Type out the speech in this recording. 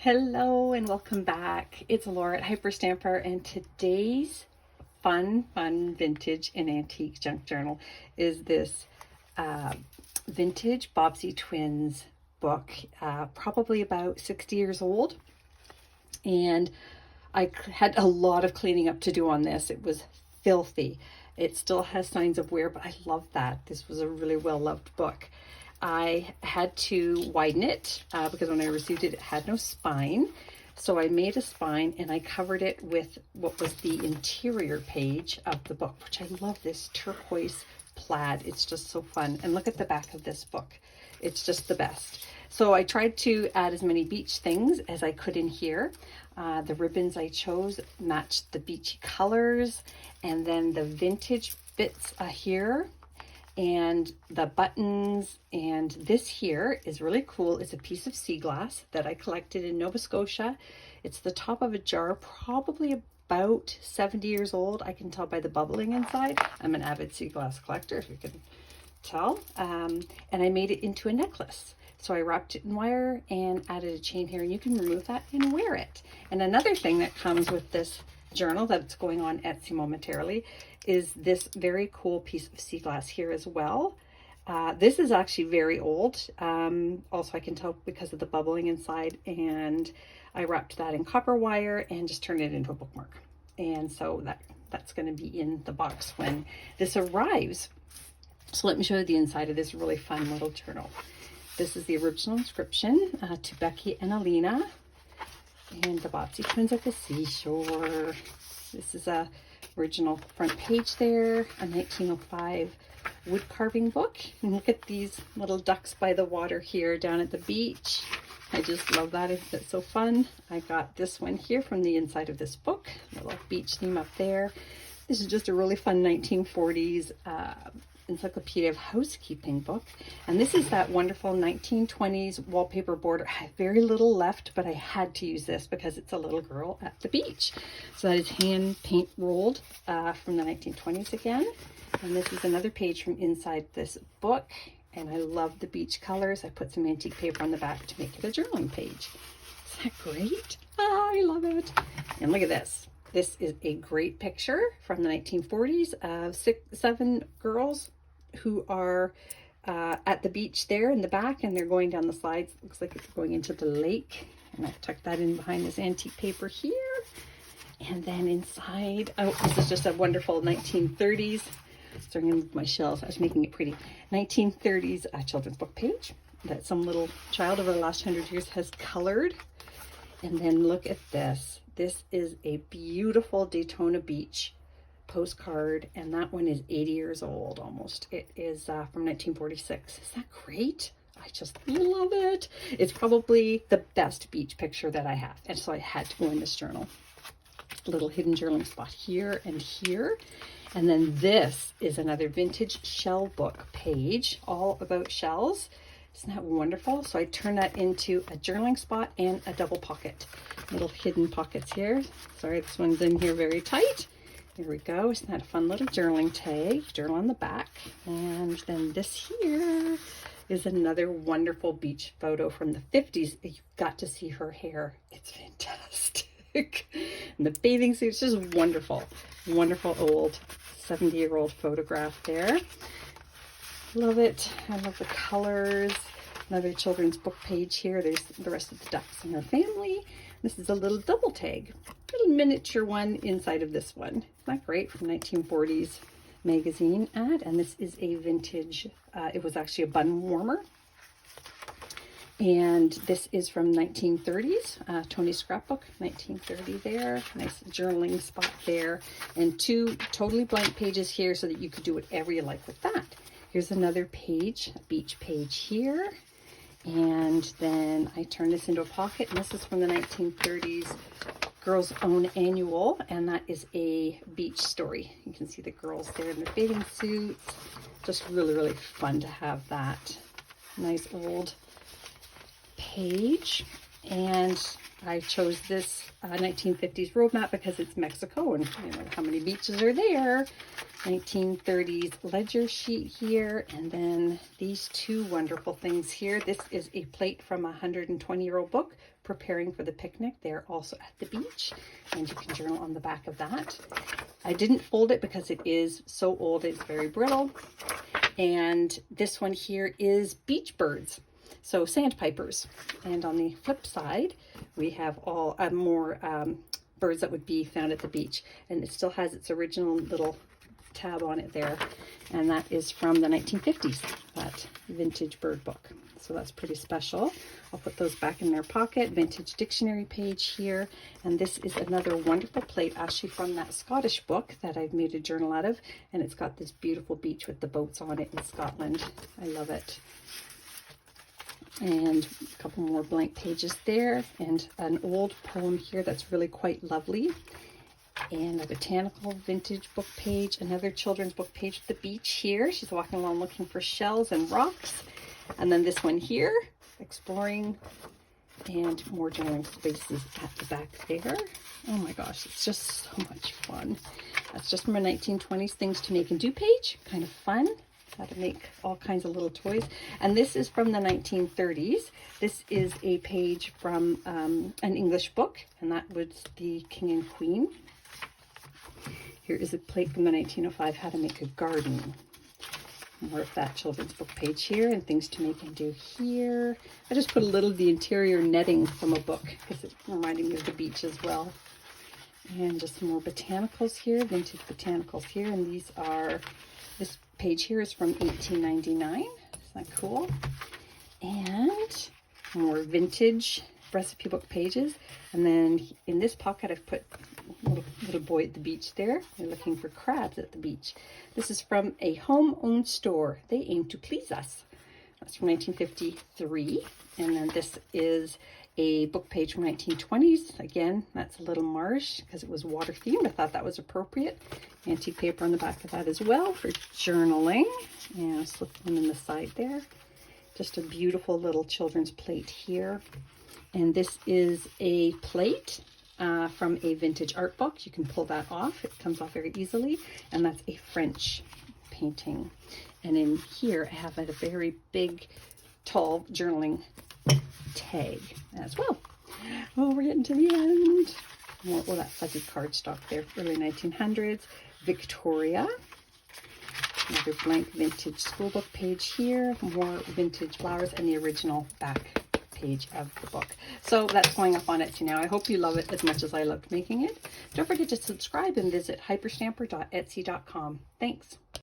Hello and welcome back. It's Laura at Hyperstamper, and today's fun vintage and antique junk journal is this vintage Bobbsey Twins book, probably about 60 years old. And I had a lot of cleaning up to do on this. It was filthy. It still has signs of wear, but I love that. This was a really well-loved book. I had to widen it because when I received it, it had no spine. So I made a spine and I covered it with what was the interior page of the book, which I love, this turquoise plaid. It's just so fun. And look at the back of this book. It's just the best. So I tried to add as many beach things as I could in here. The ribbons I chose matched the beachy colors, and then the vintage bits here, and the buttons. And this here is really cool. It's a piece of sea glass that I collected in Nova Scotia. It's the top of a jar, probably about 70 years old. I can tell by the bubbling inside. I'm an avid sea glass collector, if you can tell. And I made it into a necklace. So I wrapped it in wire and added a chain here, and you can remove that and wear it. And another thing that comes with this journal that's going on Etsy momentarily is this very cool piece of sea glass here as well. This is actually very old. Also, I can tell because of the bubbling inside, and I wrapped that in copper wire and just turned it into a bookmark. And so that's going to be in the box when this arrives. So let me show you the inside of this really fun little journal. This is the original inscription to Becky and Alina, and the Bobbsey Twins at the seashore. This is a original front page there, a 1905 wood carving book. And look at these little ducks by the water here down at the beach. I just love that. It's so fun. I got this one here from the inside of this book, a little beach theme up there. This is just a really fun 1940s encyclopedia of housekeeping book, and this is that wonderful 1920s wallpaper border. I have very little left, but I had to use this because it's a little girl at the beach. So that is hand paint rolled from the 1920s again, and this is another page from inside this book, and I love the beach colors. I put some antique paper on the back to make it a journaling page. Is that great? Oh, I love it. And look at this. This is a great picture from the 1940s of 7 girls who are at the beach there in the back, and they're going down the slides. Looks like it's going into the lake. And I've tucked that in behind this antique paper here. And then inside, oh, this is just a wonderful 1930s. So I'm going to move my shelves. I was making it pretty. 1930s children's book page that some little child over the last 100 years has colored. And then look at this. This is a beautiful Daytona Beach postcard, and that one is 80 years old almost. It is from 1946. Is that great? I just love it. It's probably the best beach picture that I have, and so I had to go in this journal. A little hidden journaling spot here and here. And then this is another vintage shell book page, all about shells. Isn't that wonderful? So I turned that into a journaling spot and a double pocket. Little hidden pockets here. Sorry, this one's in here very tight. There we go. Isn't that a fun little journaling tag? Journal on the back. And then this here is another wonderful beach photo from the 50s. You got to see her hair. It's fantastic. And the bathing suit is just wonderful. Wonderful old 70-year-old photograph there. Love it. I love the colors. Another children's book page here. There's the rest of the ducks and her family. This is a little double tag, little miniature one inside of this one. Isn't that great? From 1940s magazine ad. And this is a vintage, it was actually a bun warmer. And this is from 1930s, Tony's scrapbook, 1930 there. Nice journaling spot there. And 2 totally blank pages here so that you could do whatever you like with that. Here's another page, a beach page here. And then I turned this into a pocket, and this is from the 1930s Girls Own Annual, and that is a beach story. You can see the girls there in their bathing suits. Just really, really fun to have that nice old page. And I chose this 1950s road map because it's Mexico, and you know how many beaches are there. 1930s ledger sheet here, and then these two wonderful things here. This is a plate from a 120-year-old book, Preparing for the Picnic. They're also at the beach, and you can journal on the back of that. I didn't fold it because it is so old, it's very brittle. And this one here is beach birds, so sandpipers. And on the flip side, we have all more birds that would be found at the beach, and it still has its original little tab on it there, and that is from the 1950s, that vintage bird book. So that's pretty special. I'll put those back in their pocket. Vintage dictionary page here, and this is another wonderful plate, actually from that Scottish book that I've made a journal out of, and it's got this beautiful beach with the boats on it in Scotland. I love it. And a couple more blank pages there, and an old poem here that's really quite lovely. And a botanical vintage book page, another children's book page at the beach here. She's walking along looking for shells and rocks. And then this one here, exploring, and more journaling spaces at the back there. Oh my gosh, it's just so much fun. That's just from a 1920s things to make and do page. Kind of fun. How to make all kinds of little toys. And this is from the 1930s. This is a page from an English book, and that was the King and Queen. Here is a plate from the 1905, How to Make a Garden. More of that children's book page here, and things to make and do here. I just put a little of the interior netting from a book because it reminded me of the beach as well. And just some more botanicals here, vintage botanicals here, and these are, this page here is from 1899. Isn't that cool? And more vintage recipe book pages. And then in this pocket I've put little boy at the beach there. They're looking for crabs at the beach. This is from a home-owned store. They aim to please us. That's from 1953. And then this is a book page from 1920s. Again, that's a little marsh because it was water themed. I thought that was appropriate. Antique paper on the back of that as well for journaling. And I'll slip them in the side there. Just a beautiful little children's plate here. And this is a plate from a vintage art book. You can pull that off. It comes off very easily. And that's a French painting. And in here, I have a very big, tall journaling tag as well. Oh, we're getting to the end. More, well, that fuzzy cardstock there, early 1900s. Victoria. Another blank vintage schoolbook page here. More vintage flowers and the original back page of the book. So that's going up on Etsy now. I hope you love it as much as I loved making it. Don't forget to subscribe and visit hyperstamper.etsy.com. Thanks.